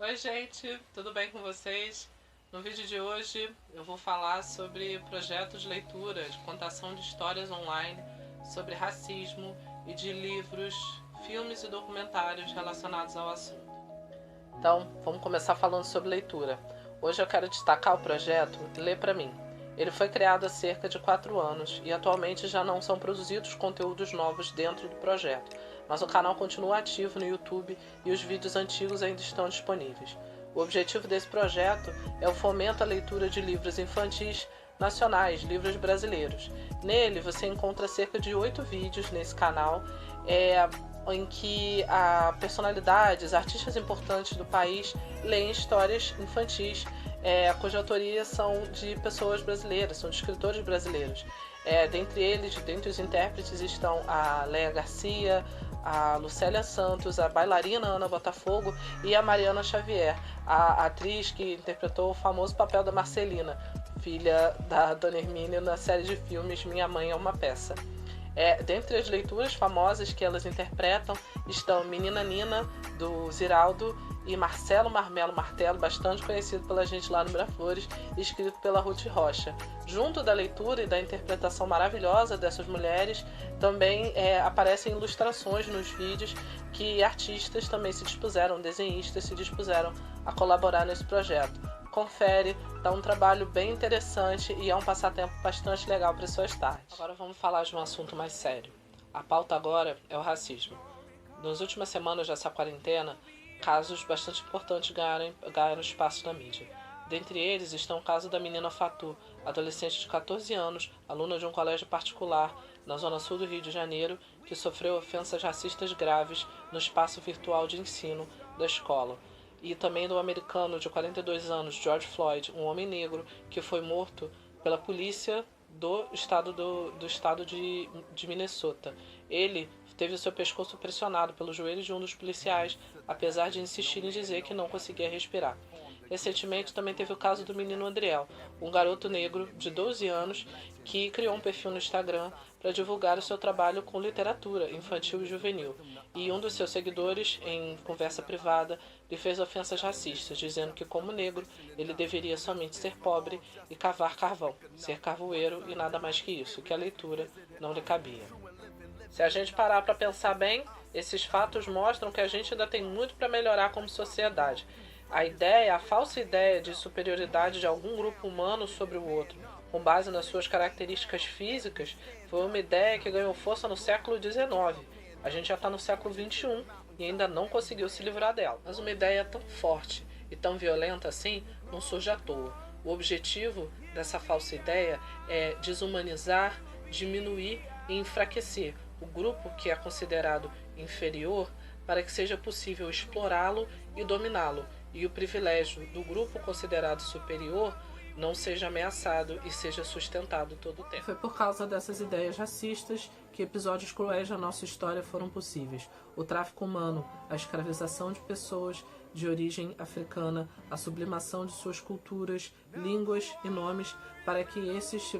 Oi gente, tudo bem com vocês? No vídeo de hoje eu vou falar sobre projetos de leitura, de contação de histórias online, sobre racismo e de livros, filmes e documentários relacionados ao assunto. Então, vamos começar falando sobre leitura. Hoje eu quero destacar o projeto Lê Pra Mim. Ele foi criado há cerca de 4 anos e atualmente já não são produzidos conteúdos novos dentro do projeto, mas o canal continua ativo no YouTube e os vídeos antigos ainda estão disponíveis. O objetivo desse projeto é o fomento à leitura de livros infantis nacionais, livros brasileiros. Nele você encontra cerca de 8 vídeos nesse canal, em que personalidades, artistas importantes do país leem histórias infantis, cuja autoria são de pessoas brasileiras, são de escritores brasileiros. Dentre eles, dentre os intérpretes, estão a Léa Garcia, a Lucélia Santos, a bailarina Ana Botafogo e a Mariana Xavier, a atriz que interpretou o famoso papel da Marcelina, filha da Dona Hermínia na série de filmes Minha Mãe é uma Peça. Dentre as leituras famosas que elas interpretam estão Menina Nina, do Ziraldo, e Marcelo Marmelo Martelo, bastante conhecido pela gente lá no Miraflores, escrito pela Ruth Rocha. Junto da leitura e da interpretação maravilhosa dessas mulheres, também aparecem ilustrações nos vídeos que artistas também se dispuseram, desenhistas se dispuseram a colaborar nesse projeto. Confere, dá um trabalho bem interessante e é um passatempo bastante legal para suas tardes. Agora vamos falar de um assunto mais sério. A pauta agora é o racismo. Nas últimas semanas dessa quarentena, casos bastante importantes ganharam espaço na mídia. Dentre eles estão o caso da menina Fatu, adolescente de 14 anos, aluna de um colégio particular na zona sul do Rio de Janeiro, que sofreu ofensas racistas graves no espaço virtual de ensino da escola. E também do americano de 42 anos, George Floyd, um homem negro que foi morto pela polícia do estado de Minnesota. Ele teve o seu pescoço pressionado pelos joelhos de um dos policiais, apesar de insistir em dizer que não conseguia respirar. Recentemente também teve o caso do menino Adriel, um garoto negro de 12 anos que criou um perfil no Instagram para divulgar o seu trabalho com literatura infantil e juvenil. E um dos seus seguidores, em conversa privada, lhe fez ofensas racistas, dizendo que, como negro, ele deveria somente ser pobre e cavar carvão, ser carvoeiro e nada mais que isso, que a leitura não lhe cabia. Se a gente parar para pensar bem, esses fatos mostram que a gente ainda tem muito para melhorar como sociedade. A falsa ideia de superioridade de algum grupo humano sobre o outro, com base nas suas características físicas, foi uma ideia que ganhou força no século XIX. A gente já está no século XXI e ainda não conseguiu se livrar dela. Mas uma ideia tão forte e tão violenta assim não surge à toa. O objetivo dessa falsa ideia é desumanizar, diminuir e enfraquecer o grupo que é considerado inferior para que seja possível explorá-lo e dominá-lo, e o privilégio do grupo considerado superior não seja ameaçado e seja sustentado todo o tempo. Foi por causa dessas ideias racistas que episódios cruéis da nossa história foram possíveis. O tráfico humano, a escravização de pessoas de origem africana, a sublimação de suas culturas, línguas e nomes para que esses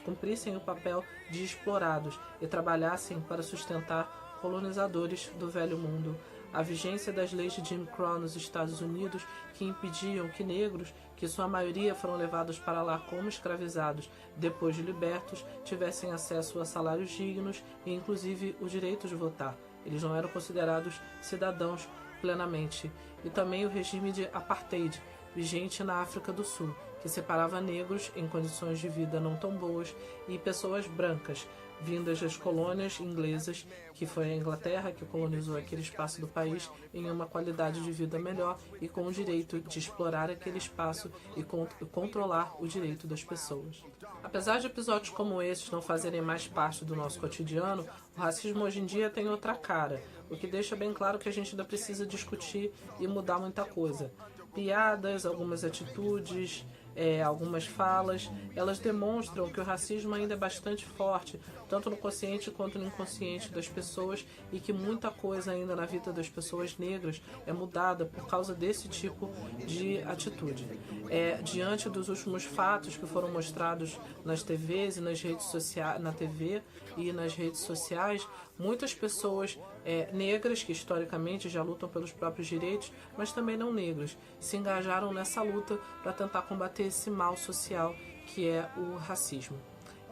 cumprissem o papel de explorados e trabalhassem para sustentar colonizadores do velho mundo. A vigência das leis de Jim Crow nos Estados Unidos, que impediam que negros, que sua maioria foram levados para lá como escravizados, depois de libertos, tivessem acesso a salários dignos e inclusive o direito de votar. Eles não eram considerados cidadãos plenamente. E também o regime de apartheid, vigente na África do Sul, que separava negros em condições de vida não tão boas e pessoas brancas, vindas das colônias inglesas, que foi a Inglaterra que colonizou aquele espaço do país, em uma qualidade de vida melhor e com o direito de explorar aquele espaço e controlar o direito das pessoas. Apesar de episódios como esses não fazerem mais parte do nosso cotidiano, o racismo hoje em dia tem outra cara, o que deixa bem claro que a gente ainda precisa discutir e mudar muita coisa. Piadas, algumas atitudes, algumas falas, elas demonstram que o racismo ainda é bastante forte, tanto no consciente quanto no inconsciente das pessoas, e que muita coisa ainda na vida das pessoas negras é mudada por causa desse tipo de atitude. Diante dos últimos fatos que foram mostrados nas TVs e nas redes sociais, na TV e nas redes sociais, muitas pessoas negras, que historicamente já lutam pelos próprios direitos, mas também não negras, se engajaram nessa luta para tentar combater esse mal social que é o racismo.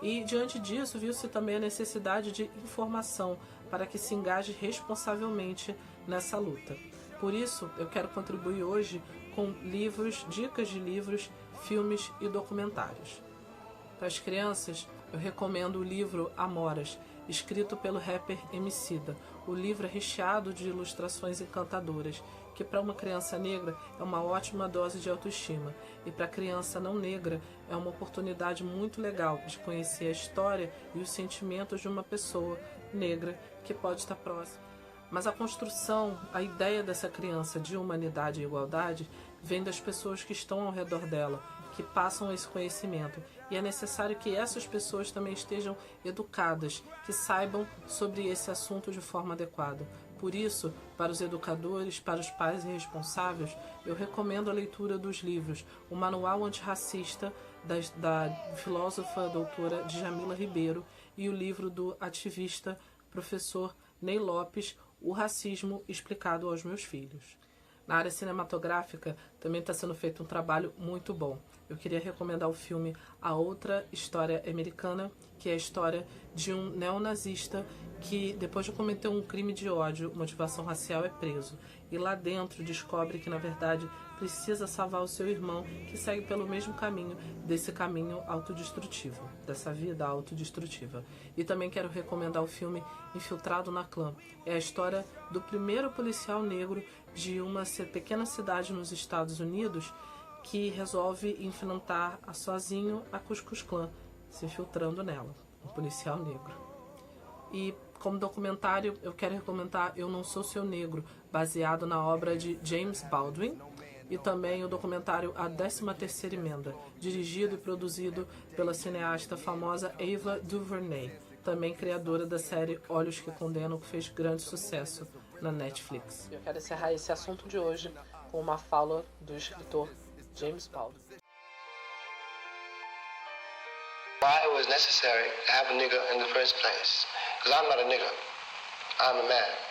E diante disso, viu-se também a necessidade de informação para que se engaje responsavelmente nessa luta. Por isso, eu quero contribuir hoje com livros, dicas de livros, filmes e documentários. Para as crianças, eu recomendo o livro Amoras, escrito pelo rapper Emicida. O livro é recheado de ilustrações encantadoras, que para uma criança negra é uma ótima dose de autoestima, e para a criança não negra é uma oportunidade muito legal de conhecer a história e os sentimentos de uma pessoa negra que pode estar próxima. Mas a construção, a ideia dessa criança de humanidade e igualdade vem das pessoas que estão ao redor dela, que passam esse conhecimento. E é necessário que essas pessoas também estejam educadas, que saibam sobre esse assunto de forma adequada. Por isso, para os educadores, para os pais e responsáveis, eu recomendo a leitura dos livros O Manual Antirracista, da filósofa doutora Djamila Ribeiro, e o livro do ativista professor Ney Lopes, O Racismo Explicado aos Meus Filhos. Na área cinematográfica também está sendo feito um trabalho muito bom. Eu queria recomendar o filme A Outra História Americana, que é a história de um neonazista que, depois de cometer um crime de ódio, motivação racial, é preso. E lá dentro descobre que, na verdade, precisa salvar o seu irmão, que segue pelo mesmo caminho, desse caminho autodestrutivo, dessa vida autodestrutiva. E também quero recomendar o filme Infiltrado na Clã. É a história do primeiro policial negro de uma pequena cidade nos Estados Unidos que resolve enfrentar sozinho a Ku Klux Klan, se infiltrando nela, um policial negro. E como documentário, eu quero recomendar Eu Não Sou Seu Negro, baseado na obra de James Baldwin, e também o documentário A 13ª Emenda, dirigido e produzido pela cineasta famosa Ava DuVernay, também criadora da série Olhos que Condenam, que fez grande sucesso na Netflix. Eu quero encerrar esse assunto de hoje com uma fala do escritor James Baldwin. Why it was necessary to have a nigger in the first place. Because I'm not a nigger. I'm a man.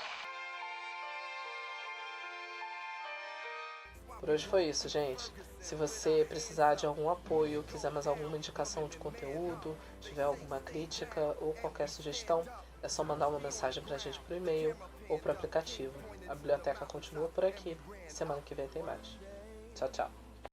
Por hoje foi isso, gente. Se você precisar de algum apoio, quiser mais alguma indicação de conteúdo, tiver alguma crítica ou qualquer sugestão, é só mandar uma mensagem pra gente pro e-mail ou pro aplicativo. A biblioteca continua por aqui. Semana que vem tem mais. Tchau, tchau.